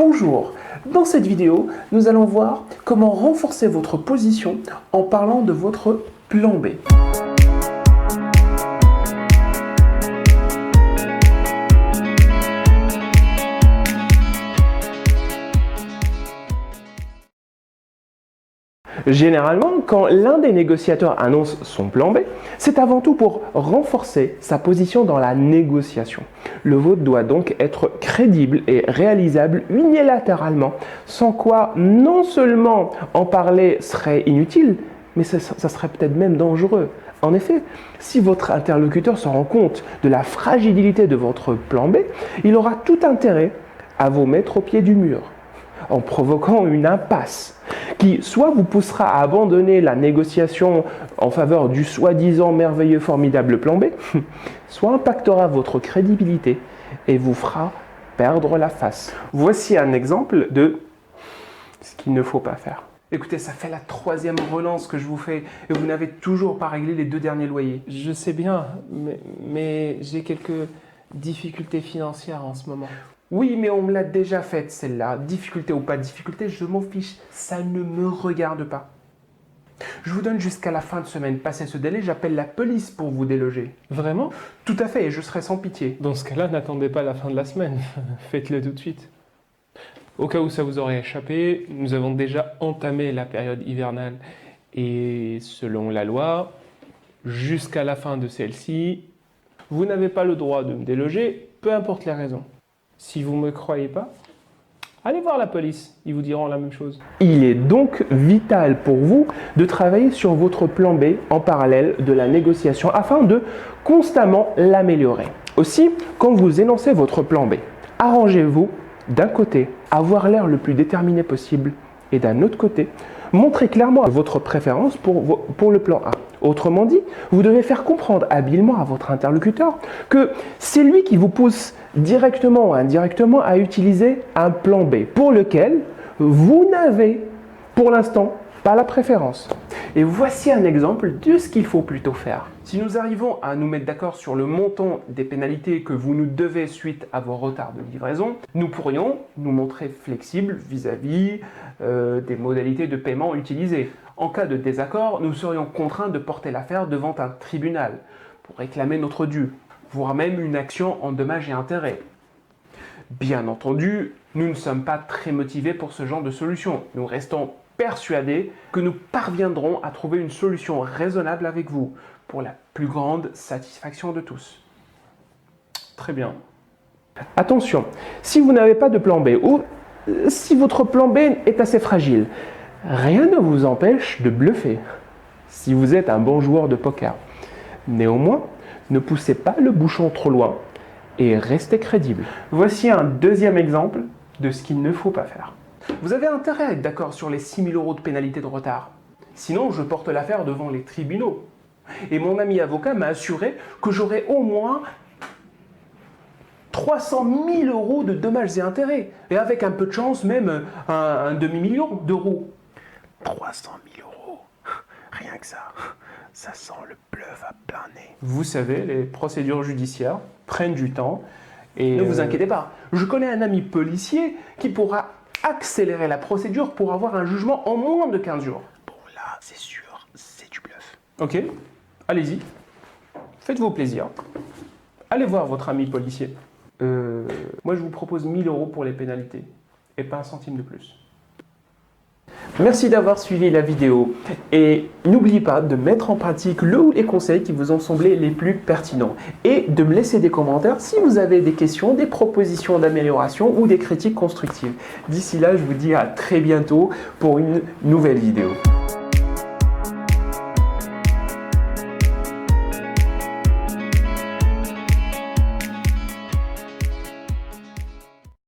Bonjour, dans cette vidéo, nous allons voir comment renforcer votre position en parlant de votre plan B. Généralement, quand l'un des négociateurs annonce son plan B, c'est avant tout pour renforcer sa position dans la négociation. Le vôtre doit donc être crédible et réalisable unilatéralement, sans quoi non seulement en parler serait inutile, mais ça serait peut-être même dangereux. En effet, si votre interlocuteur se rend compte de la fragilité de votre plan B, il aura tout intérêt à vous mettre au pied du mur, en provoquant une impasse qui soit vous poussera à abandonner la négociation en faveur du soi-disant merveilleux formidable plan B, soit impactera votre crédibilité et vous fera perdre la face. Voici un exemple de ce qu'il ne faut pas faire. Écoutez, ça fait la 3e relance que je vous fais et vous n'avez toujours pas réglé les 2 derniers loyers. Je sais bien, mais j'ai quelques difficultés financières en ce moment. Oui, mais on me l'a déjà faite celle-là. Difficulté ou pas difficulté, je m'en fiche. Ça ne me regarde pas. Je vous donne jusqu'à la fin de semaine. Passé ce délai, j'appelle la police pour vous déloger. Vraiment? Tout à fait, et je serai sans pitié. Dans ce cas-là, n'attendez pas la fin de la semaine. Faites-le tout de suite. Au cas où ça vous aurait échappé, nous avons déjà entamé la période hivernale. Et selon la loi, jusqu'à la fin de celle-ci, vous n'avez pas le droit de me déloger, peu importe les raisons. Si vous ne me croyez pas, allez voir la police, ils vous diront la même chose. Il est donc vital pour vous de travailler sur votre plan B en parallèle de la négociation afin de constamment l'améliorer. Aussi, quand vous énoncez votre plan B, arrangez-vous d'un côté avoir l'air le plus déterminé possible et d'un autre côté, montrez clairement votre préférence pour le plan A. Autrement dit, vous devez faire comprendre habilement à votre interlocuteur que c'est lui qui vous pousse directement ou indirectement à utiliser un plan B pour lequel vous n'avez pour l'instant pas la préférence. Et voici un exemple de ce qu'il faut plutôt faire. Si nous arrivons à nous mettre d'accord sur le montant des pénalités que vous nous devez suite à vos retards de livraison, nous pourrions nous montrer flexibles vis-à-vis des modalités de paiement utilisées. En cas de désaccord, nous serions contraints de porter l'affaire devant un tribunal pour réclamer notre dû, voire même une action en dommages et intérêts. Bien entendu, nous ne sommes pas très motivés pour ce genre de solution. Nous restons persuadés que nous parviendrons à trouver une solution raisonnable avec vous pour la plus grande satisfaction de tous. Très bien. Attention, si vous n'avez pas de plan B ou si votre plan B est assez fragile, rien ne vous empêche de bluffer si vous êtes un bon joueur de poker. Néanmoins, ne poussez pas le bouchon trop loin et restez crédible. Voici un deuxième exemple de ce qu'il ne faut pas faire. Vous avez intérêt à être d'accord sur les 6 000 € de pénalité de retard. Sinon, je porte l'affaire devant les tribunaux. Et mon ami avocat m'a assuré que j'aurais au moins 300 000 € de dommages et intérêts. Et avec un peu de chance, même un demi-million d'euros. 300 000 €. Rien que ça. Ça sent le bluff à plein nez. Vous savez, les procédures judiciaires prennent du temps. Et ne vous inquiétez pas, je connais un ami policier qui pourra accélérer la procédure pour avoir un jugement en moins de 15 jours. Bon là, c'est sûr, c'est du bluff. Ok, allez-y. Faites-vous plaisir. Allez voir votre ami policier. Moi, je vous propose 1 000 € pour les pénalités. Et pas un centime de plus. Merci d'avoir suivi la vidéo et n'oubliez pas de mettre en pratique le ou les conseils qui vous ont semblé les plus pertinents et de me laisser des commentaires si vous avez des questions, des propositions d'amélioration ou des critiques constructives. D'ici là, je vous dis à très bientôt pour une nouvelle vidéo.